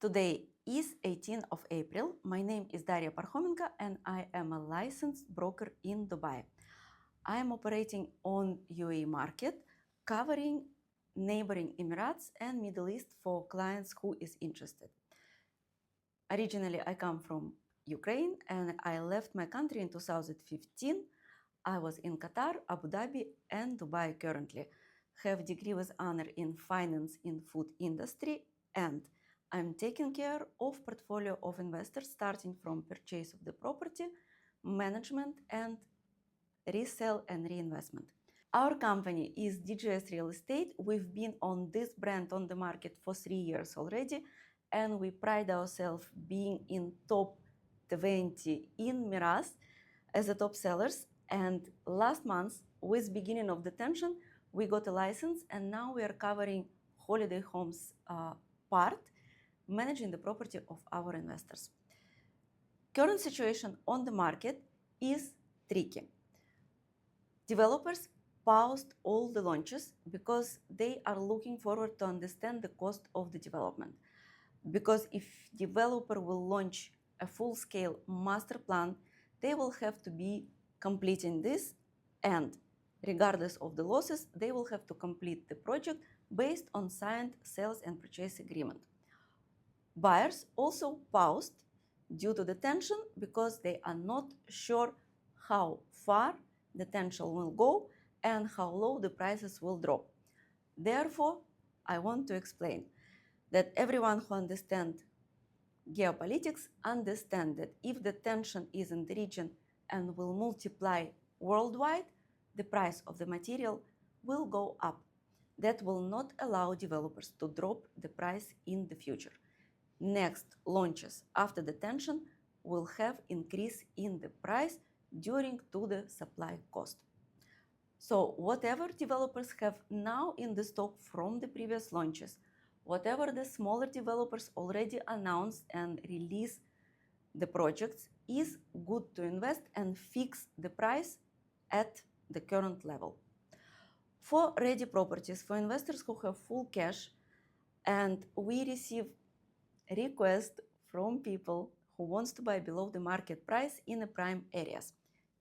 Today is 18th of April. My name is Daria Parhomenko and I am a licensed broker in Dubai. I am operating on UAE market, covering neighboring Emirates and Middle East for clients who is interested. Originally, I come from Ukraine and I left my country in 2015. I was in Qatar, Abu Dhabi and Dubai currently. Have degree with honor in finance in food industry, and I'm taking care of portfolio of investors starting from purchase of the property, management and resale and reinvestment. Our company is DGS Real Estate. We've been on this brand on the market for 3 years already, and we pride ourselves being in top 20 in Miraz as the top sellers. And last month, with beginning of the tension, we got a license, and now we are covering holiday homes part, managing the property of our investors. Current situation on the market is tricky. Developers paused all the launches because they are looking forward to understand the cost of the development. Because if developer will launch a full-scale master plan, they will have to be completing this, and regardless of the losses, they will have to complete the project based on signed sales and purchase agreement. Buyers also paused due to the tension because they are not sure how far the tension will go and how low the prices will drop. Therefore, I want to explain that everyone who understands geopolitics understands that if the tension is in the region and will multiply worldwide, the price of the material will go up. That will not allow developers to drop the price in the future. Next launches after the tension will have increase in the price due to the supply cost. So whatever developers have now in the stock from the previous launches, whatever the smaller developers already announced and released the projects, is good to invest and fix the price at the current level. For ready properties, for investors who have full cash, and we receive requests from people who wants to buy below the market price in the prime areas.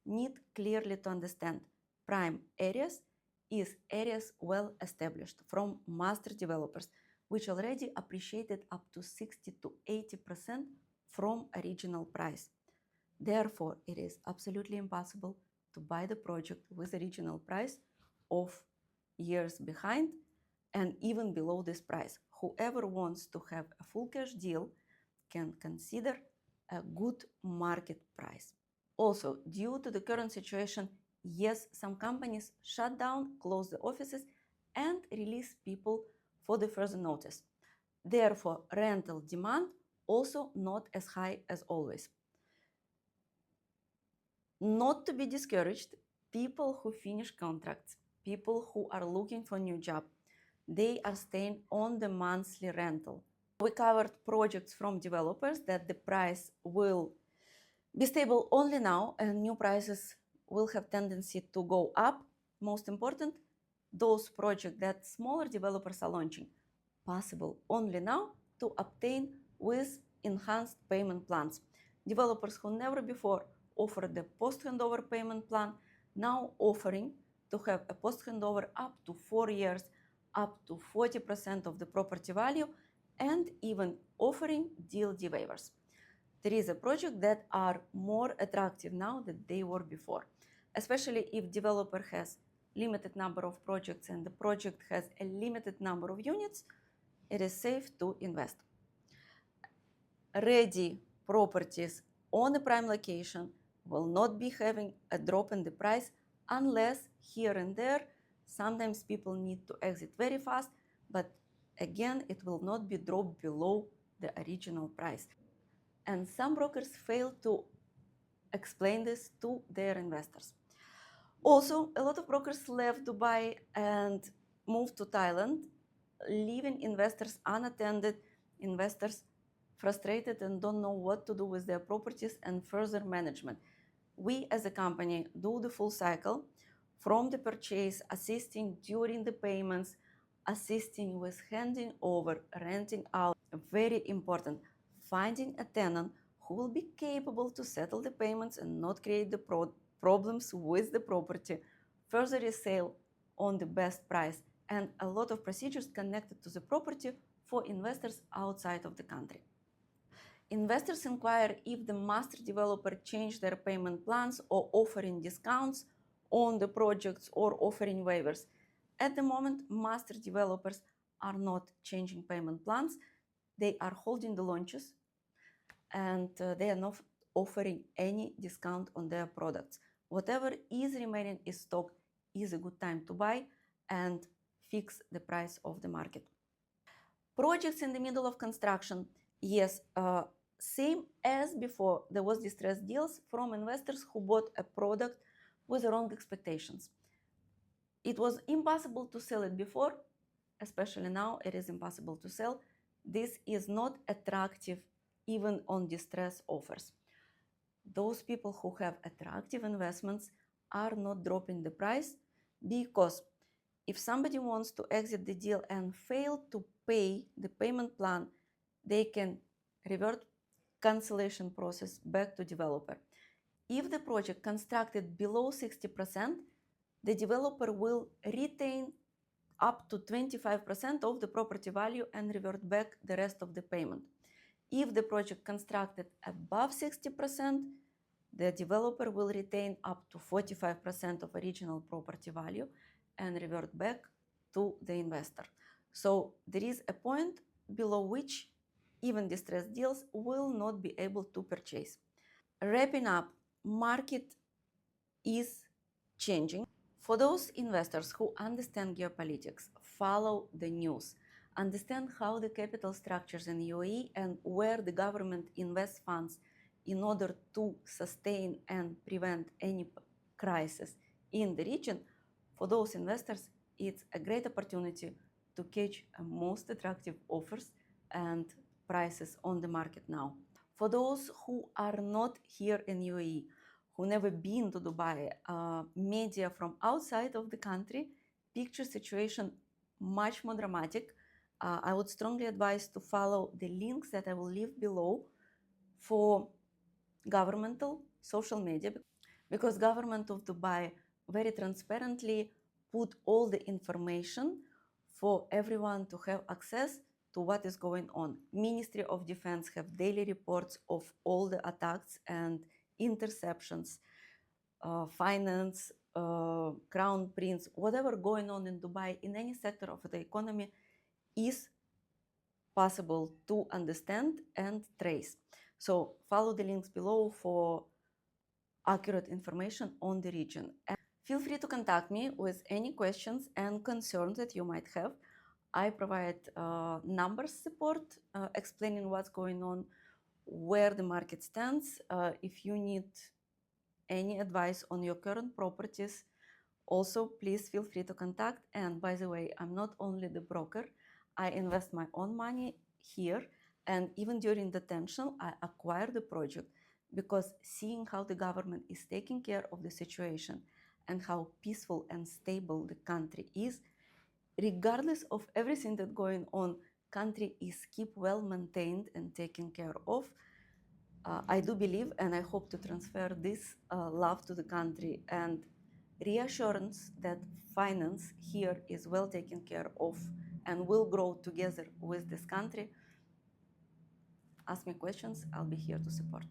Need clearly to understand, prime areas is areas well established from master developers, which already appreciated up to 60 to 80% from original price. Therefore, it is absolutely impossible to buy the project with original price of years behind and even below this price. Whoever wants to have a full cash deal can consider a good market price. Also, due to the current situation, yes, some companies shut down, close the offices, and release people for the further notice. Therefore, rental demand also not as high as always. Not to be discouraged, people who finish contracts, people who are looking for a new job, they are staying on the monthly rental. We covered projects from developers that the price will be stable only now and new prices will have tendency to go up. Most important, those projects that smaller developers are launching, possible only now to obtain with enhanced payment plans. Developers who never before offered the post-handover payment plan, now offering to have a post-handover up to 4 years, up to 40% of the property value, and even offering DLD waivers. There is a project that are more attractive now than they were before, especially if developer has limited number of projects and the project has a limited number of units, it is safe to invest. Ready properties on a prime location will not be having a drop in the price unless here and there sometimes people need to exit very fast, but again it will not be dropped below the original price. And some brokers fail to explain this to their investors. Also, a lot of brokers left Dubai and moved to Thailand, leaving investors unattended, investors frustrated and don't know what to do with their properties and further management. We as a company do the full cycle from the purchase, assisting during the payments, assisting with handing over, renting out, very important, finding a tenant who will be capable to settle the payments and not create the problems with the property, further resale on the best price, and a lot of procedures connected to the property for investors outside of the country. Investors inquire if the master developer changed their payment plans or offering discounts on the projects or offering waivers. At the moment, master developers are not changing payment plans. They are holding the launches and they are not offering any discount on their products. Whatever is remaining in stock is a good time to buy and fix the price of the market. Projects in the middle of construction, yes, same as before, there was distressed deals from investors who bought a product with the wrong expectations. It was impossible to sell it before, especially now it is impossible to sell. This is not attractive even on distress offers. Those people who have attractive investments are not dropping the price, because if somebody wants to exit the deal and fail to pay the payment plan, they can revert cancellation process back to developer. If the project constructed below 60%, the developer will retain up to 25% of the property value and revert back the rest of the payment. If the project constructed above 60%, the developer will retain up to 45% of original property value and revert back to the investor. So there is a point below which even distressed deals will not be able to purchase. Wrapping up, market is changing. For those investors who understand geopolitics, follow the news, understand how the capital structures in UAE and where the government invests funds in order to sustain and prevent any crisis in the region, for those investors, it's a great opportunity to catch most attractive offers and prices on the market now. For those who are not here in UAE, who never been to Dubai, media from outside of the country picture situation much more dramatic. I would strongly advise to follow the links that I will leave below for governmental social media, because government of Dubai very transparently put all the information for everyone to have access to what is going on. Ministry of Defense have daily reports of all the attacks and interceptions, finance, crown prince, whatever going on in Dubai in any sector of the economy is possible to understand and trace. So follow the links below for accurate information on the region. And feel free to contact me with any questions and concerns that you might have. I provide numbers support, explaining what's going on, where the market stands. If you need any advice on your current properties, also please feel free to contact. And by the way, I'm not only the broker, I invest my own money here, and even during the tension I acquire the project, because seeing how the government is taking care of the situation and how peaceful and stable the country is, regardless of everything that's going on, country is keep well maintained and taken care of. I do believe, and I hope to transfer this love to the country and reassurance that finance here is well taken care of and will grow together with this country. Ask me questions, I'll be here to support.